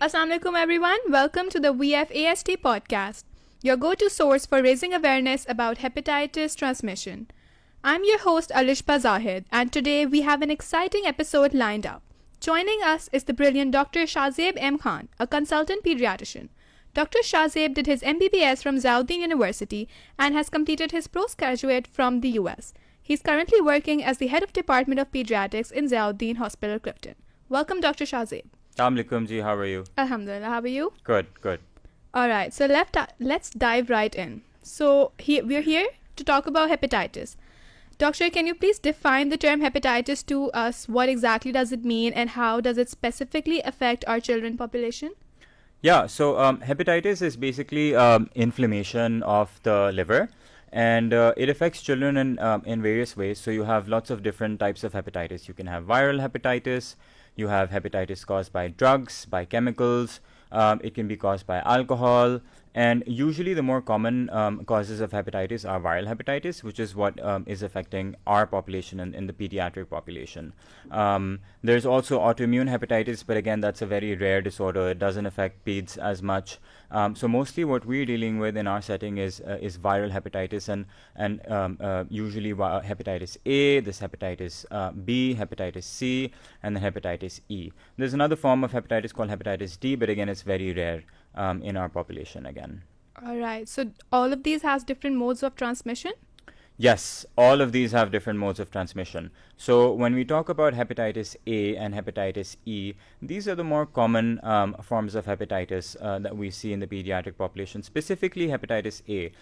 Assalamu alaikum everyone. Welcome to the VFAHT podcast, your go-to source for raising awareness about hepatitis transmission. I'm your host Alishba Zahid, and today we have an exciting episode lined up. Joining us is the brilliant Dr. Shahzaib M, a consultant pediatrician. Dr. Shahzaib did his MBBS from Zauddin University and has completed his postgraduate from the US. He's currently working as the head of Department of Pediatrics in Zauddin Hospital, Clifton. Welcome, Dr. Shahzaib. Assalamu alaikum ji, how are you? Alhamdulillah, how are you? Good. Alright, so let's dive right in. So we're here to talk about hepatitis. Doctor, can you please define the term hepatitis to us? What exactly does it mean and how does it specifically affect our children population? Yeah, so hepatitis is basically inflammation of the liver, and it affects children in various ways. So you have lots of different types of hepatitis. You can have viral hepatitis, you have hepatitis caused by drugs, by chemicals, it can be caused by alcohol, and usually the more common causes of hepatitis are viral hepatitis, which is what is affecting our population in the pediatric population. There's also autoimmune hepatitis, but again, that's a very rare disorder. It doesn't affect peds as much. So mostly what we're dealing with in our setting is viral hepatitis and usually hepatitis A, this hepatitis B, hepatitis C, and then hepatitis E. There's another form of hepatitis called hepatitis D, but again, it's very rare in our population again. All right. So all of these has different modes of transmission? Yes, all of these have different modes of transmission. So when we talk about hepatitis A and hepatitis E, these are the more common forms of hepatitis that we see in the pediatric population, specifically hepatitis A.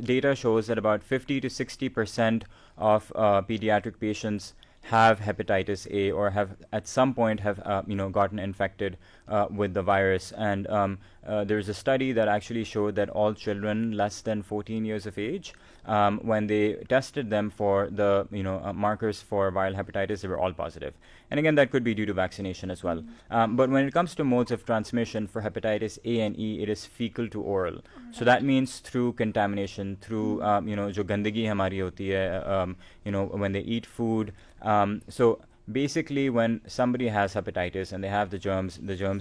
Data shows that about 50 to 60% of pediatric patients have hepatitis A or have at some point have gotten infected with the virus, and there's a study that actually showed that all children less than 14 years of age, when they tested them for the markers for viral hepatitis, they were all positive. And again, that could be due to vaccination as well. But when it comes to modes of transmission for hepatitis A and E, it is fecal to oral. So that means through contamination, through jo gandagi hamari hoti hai, when they eat food. So basically, when somebody has hepatitis and they have the germs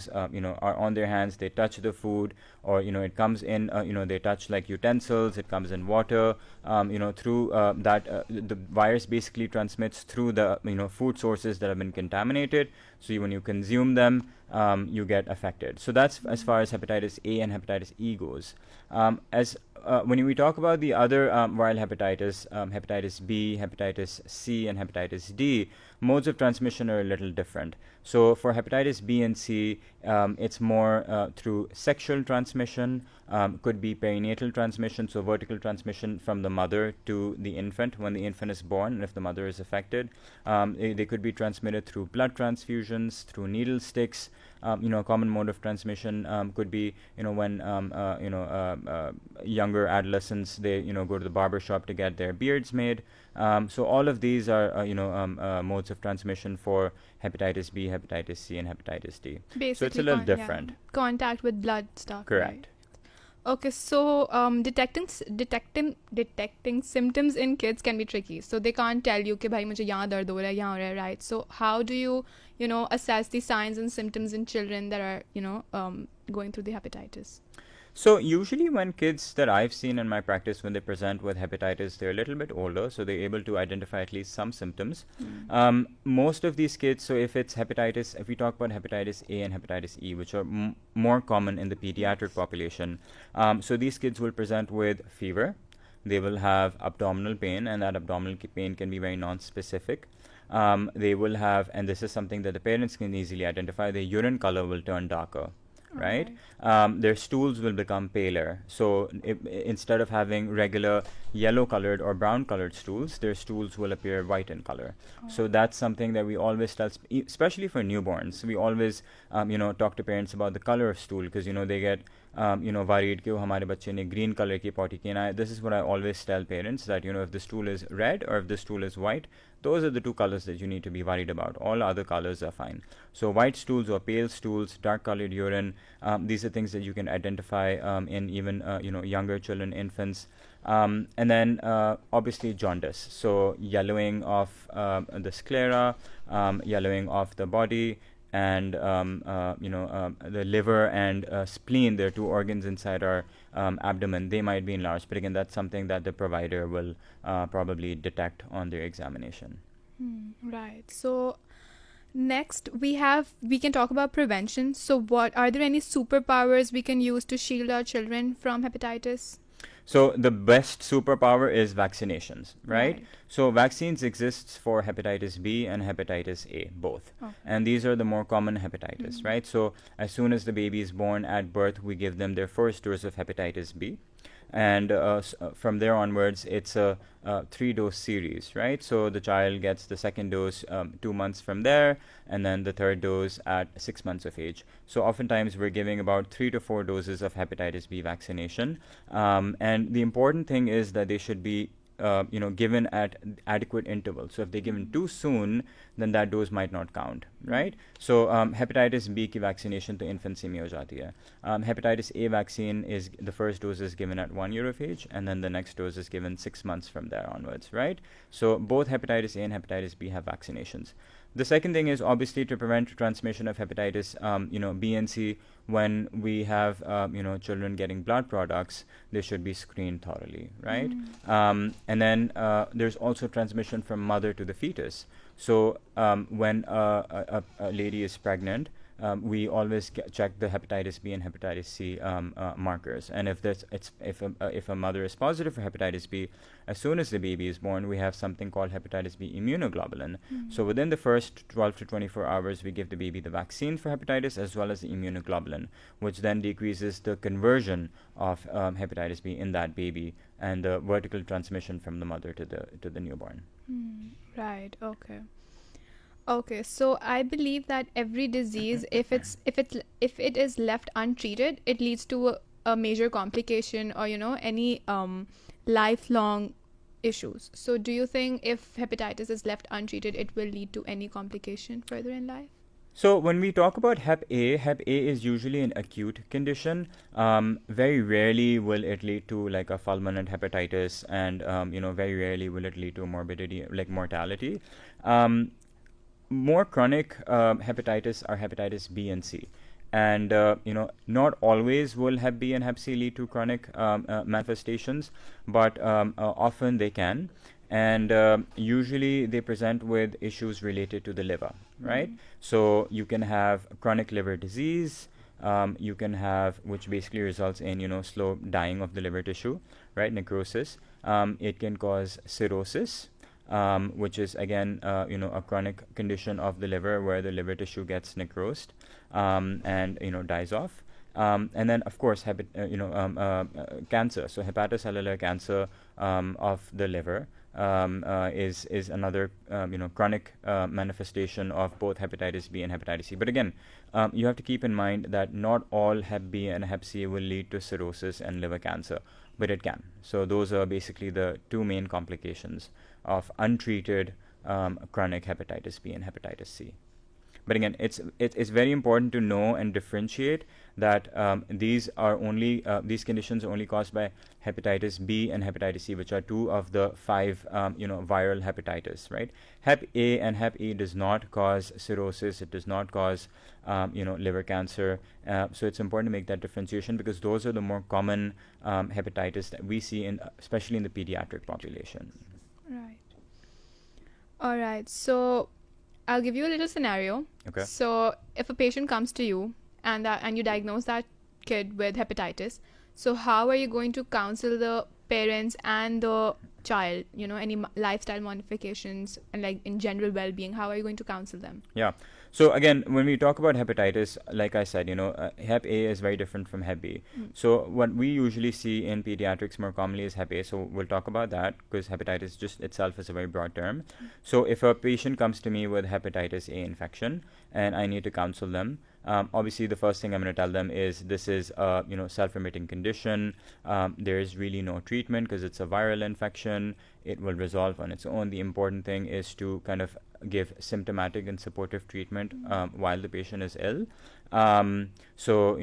are on their hands, they touch the food, or it comes in, they touch like utensils, it comes in water, through that the virus basically transmits through the food sources that have been contaminated. So when you consume them, you get affected. So that's as far as hepatitis A and hepatitis E goes. When we talk about the other viral hepatitis, hepatitis B, hepatitis C, and hepatitis D, modes of transmission are a little different. So for hepatitis B and C, it's more through sexual transmission, could be perinatal transmission, so vertical transmission from the mother to the infant when the infant is born, and if the mother is affected. They could be transmitted through blood transfusions, through needle sticks. A common mode of transmission could be, when younger adolescents, they go to the barber shop to get their beards made. So all of these are modes of transmission for hepatitis B, hepatitis C, and hepatitis D. Basically, so it's a little different. Yeah. Contact with blood stuff. Correct. Right? Okay, so detecting symptoms in kids can be tricky. So they can't tell you कि भाई मुझे यहाँ दर्द हो रहा है, यहाँ हो रहा है, right? So how do you assess the signs and symptoms in children that are going through the hepatitis? So usually when kids that I've seen in my practice, when they present with hepatitis, they're a little bit older, so they're able to identify at least some symptoms. Most of these kids, so if it's hepatitis, if we talk about hepatitis A and hepatitis E, which are more common in the pediatric population, so these kids will present with fever. They will have abdominal pain, and that abdominal pain can be very non-specific. They will have, and this is something that the parents can easily identify, their urine color will turn darker. Right? Their stools will become paler. So instead of having regular yellow colored or brown colored stools, their stools will appear white in color. So that's something that we always tell, especially for newborns. We always talk to parents about the color of stool, because they get worried कि वो हमारे बच्चे ने green color की potty की ना. This is what I always tell parents, that if the stool is red or if the stool is white, those are the two colors that you need to be worried about. All other colors are fine. So white stools or pale stools, dark colored urine, these are things that you can identify in even younger children, infants. And then obviously jaundice, so yellowing of the sclera, yellowing of the body, and the liver and spleen, there are two organs inside our abdomen, they might be enlarged. But again, that's something that the provider will probably detect on their examination. Right. So next we can talk about prevention. So what are there any superpowers we can use to shield our children from hepatitis? So the best superpower is vaccinations, right? Right. So vaccines exists for hepatitis B and hepatitis A, both. Okay. And these are the more common hepatitis, right? So as soon as the baby is born at birth, we give them their first dose of hepatitis B. And from there onwards, it's a 3-dose series, right? So the child gets the second dose 2 months from there, and then the third dose at 6 months of age. So oftentimes we're giving about 3 to 4 doses of hepatitis B vaccination. And the important thing is that they should be given at adequate intervals. So if they're given too soon, then that dose might not count, right? So hepatitis B ki vaccination to infancy mein ho jati hai. Hepatitis A vaccine is the first dose is given at 1 year of age, and then the next dose is given 6 months from there onwards, right? So both hepatitis A and hepatitis B have vaccinations. The second thing is obviously to prevent transmission of hepatitis B and C. When we have children getting blood products, they should be screened thoroughly, right? And then there's also transmission from mother to the fetus. So when a lady is pregnant, we always check the hepatitis B and hepatitis C markers. And if a mother is positive for hepatitis B, as soon as the baby is born, we have something called hepatitis B immunoglobulin. So within the first 12 to 24 hours, we give the baby the vaccine for hepatitis as well as the immunoglobulin, which then decreases the conversion of hepatitis B in that baby and the vertical transmission from the mother to the newborn. Right. Okay, so I believe that every disease, if it is left untreated, it leads to a major complication or any lifelong issues. So do you think if hepatitis is left untreated, it will lead to any complication further in life? So when we talk about Hep A is usually an acute condition. Very rarely will it lead to like a fulminant hepatitis, and very rarely will it lead to morbidity, like mortality. More chronic hepatitis are hepatitis B and C. And, not always will Hep B and Hep C lead to chronic manifestations, but often they can. And usually they present with issues related to the liver, right? So you can have chronic liver disease, you can have, which basically results in, slow dying of the liver tissue, right? Necrosis. It can cause cirrhosis. Which is again, a chronic condition of the liver where the liver tissue gets necrosed and dies off. And then, of course, cancer. So hepatocellular cancer of the liver is another chronic manifestation of both hepatitis B and hepatitis C. But again, you have to keep in mind that not all Hep B and Hep C will lead to cirrhosis and liver cancer, but it can. So those are basically the two main complications of untreated chronic hepatitis B and hepatitis C. But again, it's very important to know and differentiate that these conditions are only caused by hepatitis B and hepatitis C, which are two of the 5 viral hepatitis, right? Hep A and Hep E does not cause cirrhosis. It does not cause liver cancer. So it's important to make that differentiation because those are the more common hepatitis that we see especially in the pediatric population. Right. All right. So I'll give you a little scenario. Okay. So if a patient comes to you and you diagnose that kid with hepatitis, so how are you going to counsel the parents and the child, any lifestyle modifications and like in general well-being, how are you going to counsel them? Yeah. So again, when we talk about hepatitis, like I said, Hep A is very different from Hep B. So what we usually see in pediatrics more commonly is Hep A. So we'll talk about that because hepatitis just itself is a very broad term. So if a patient comes to me with hepatitis A infection and I need to counsel them, obviously the first thing I'm going to tell them is this is a self-remitting condition. There is really no treatment because it's a viral infection. It will resolve on its own. The important thing is to kind of give symptomatic and supportive treatment while the patient is ill. So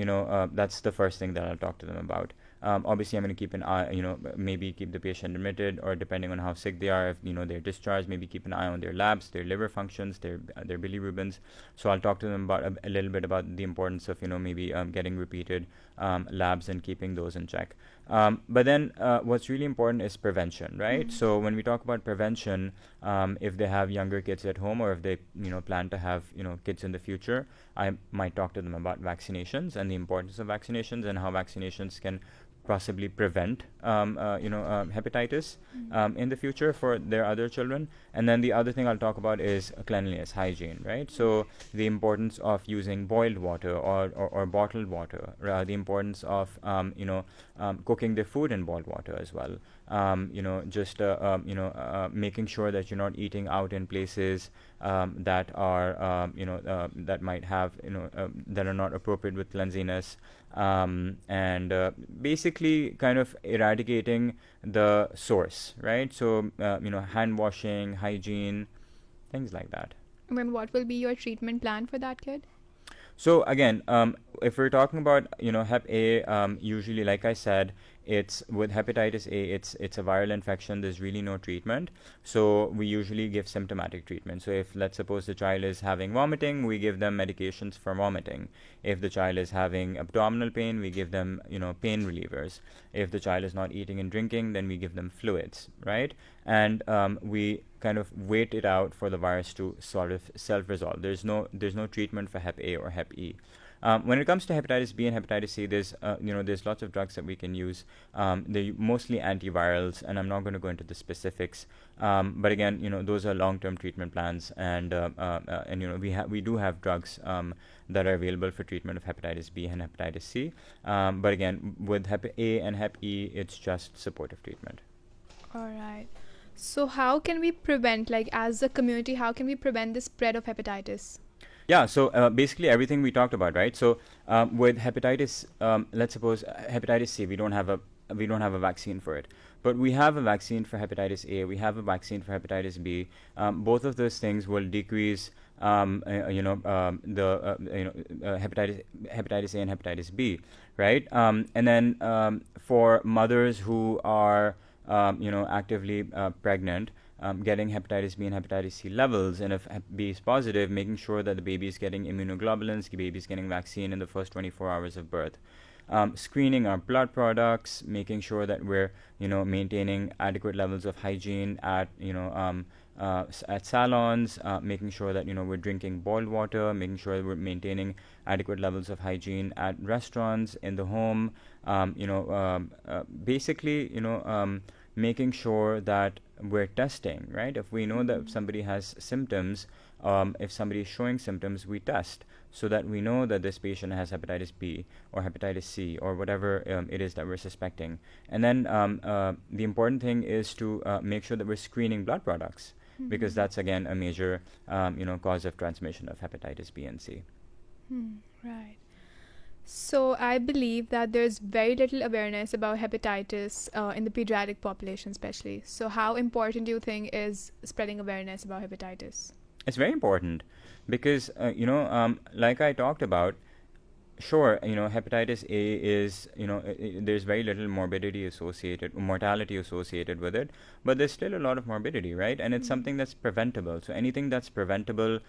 that's the first thing that I'll talk to them about. Obviously, I'm going to keep an eye, maybe keep the patient admitted, or depending on how sick they are, if they're discharged, maybe keep an eye on their labs, their liver functions, their bilirubins. So I'll talk to them about a little bit about the importance of maybe getting repeated labs and keeping those in check. But then what's really important is prevention, right? So when we talk about prevention, if they have younger kids at home, or if they plan to have kids in the future, I might talk to them about vaccinations and the importance of vaccinations and how vaccinations can possibly prevent hepatitis in the future for their other children. And then the other thing I'll talk about is cleanliness, hygiene, right? So the importance of using boiled water or bottled water, the importance of cooking their food in boiled water as well. Making sure that you're not eating out in places that are that might have that are not appropriate with cleanliness, and basically kind of eradicating the source, right? So hand washing, hygiene, things like that. And then what will be your treatment plan for that kid? So again, if we're talking about Hep A, usually, like I said, it's with hepatitis A, it's a viral infection. There's really no treatment. So we usually give symptomatic treatment. So if, let's suppose, the child is having vomiting, we give them medications for vomiting. If the child is having abdominal pain, we give them pain relievers. If the child is not eating and drinking, then we give them fluids, right? And we kind of wait it out for the virus to sort of self-resolve. There's no treatment for Hep A or Hep E. When it comes to hepatitis B and hepatitis C, there's lots of drugs that we can use. They're mostly antivirals, and I'm not going to go into the specifics. But again, those are long-term treatment plans, and we do have drugs that are available for treatment of hepatitis B and hepatitis C. But again, with Hep A and Hep E, it's just supportive treatment. All right. So how can we prevent, like as a community, how can we prevent the spread of hepatitis? Yeah, so basically everything we talked about, right? So with hepatitis, let's suppose hepatitis C, we don't have a vaccine for it, but we have a vaccine for hepatitis A. We have a vaccine for hepatitis B. Both of those things will decrease hepatitis A and hepatitis B, right? And then for mothers who are actively pregnant, getting hepatitis B and hepatitis C levels, and if Hep B is positive, making sure that the baby is getting immunoglobulins, the baby is getting vaccine in the first 24 hours of birth. Screening our blood products, making sure that we're maintaining adequate levels of hygiene at at salons, making sure that we're drinking boiled water, making sure that we're maintaining adequate levels of hygiene at restaurants, in the home, basically making sure that we're testing, right? If we know that somebody has symptoms, if somebody is showing symptoms, we test so that we know that this patient has hepatitis B or hepatitis C or whatever it is that we're suspecting. And then the important thing is to make sure that we're screening blood products, because that's again a major cause of transmission of hepatitis B and C. Right. So I believe that there's very little awareness about hepatitis in the pediatric population especially. So how important do you think is spreading awareness about hepatitis? It's very important because, like I talked about, sure, hepatitis A is, there's very little mortality associated with it, but there's still a lot of morbidity, right? And it's something that's preventable. So anything that's preventable,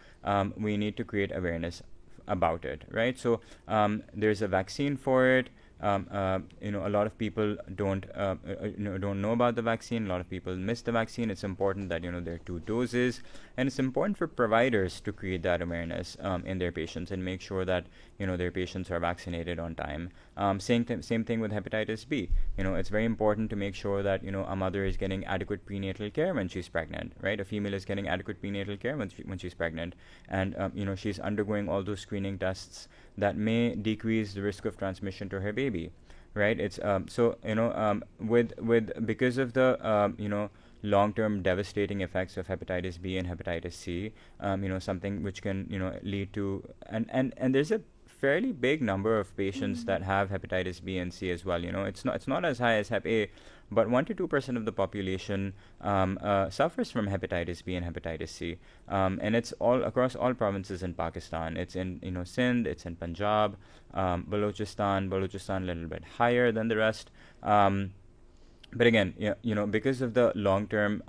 we need to create awareness about it, right? So there's a vaccine for it. A lot of people don't know about the vaccine. A lot of people miss the vaccine. It's important that there are 2 doses, and it's important for providers to create that awareness in their patients and make sure that their patients are vaccinated on time. Same thing with hepatitis B. It's very important to make sure that a mother is getting adequate prenatal care when she's pregnant, right? A female is getting adequate prenatal care when she's pregnant, and she's undergoing all those screening tests that may decrease the risk of transmission to her baby, right? It's because of the long-term devastating effects of hepatitis B and hepatitis C, something which can lead to and there's a fairly big number of patients that have hepatitis B and C as well. It's not as high as Hep A, but 1 to 2% of the population suffers from hepatitis B and hepatitis C, and it's all across all provinces in Pakistan. It's in Sindh, it's in Punjab, Balochistan a little bit higher than the rest. But again, because of the long-term,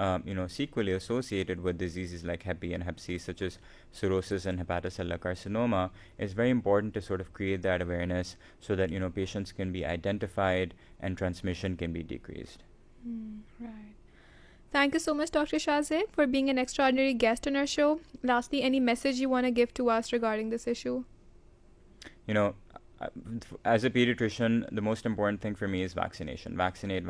sequelae associated with diseases like Hep B and Hep C, such as cirrhosis and hepatocellular carcinoma, it's very important to sort of create that awareness so that, patients can be identified and transmission can be decreased. Right. Thank you so much, Dr. Shahzaib, for being an extraordinary guest on our show. Lastly, any message you want to give to us regarding this issue? As a pediatrician, the most important thing for me is vaccination. Vaccinate.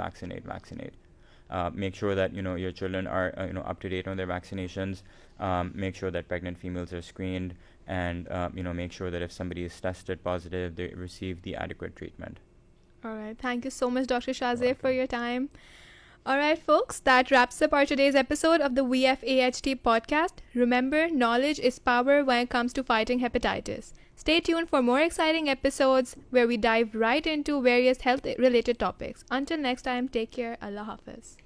Make sure that your children are up to date on their vaccinations. Make sure that pregnant females are screened, and make sure that if somebody is tested positive, they receive the adequate treatment. All right. Thank you so much, Dr. Shahzaib, for your time. All right, folks, that wraps up our today's episode of the VFAHT podcast. Remember, knowledge is power when it comes to fighting hepatitis. Stay tuned for more exciting episodes where we dive right into various health-related topics. Until next time, take care. Allah Hafiz.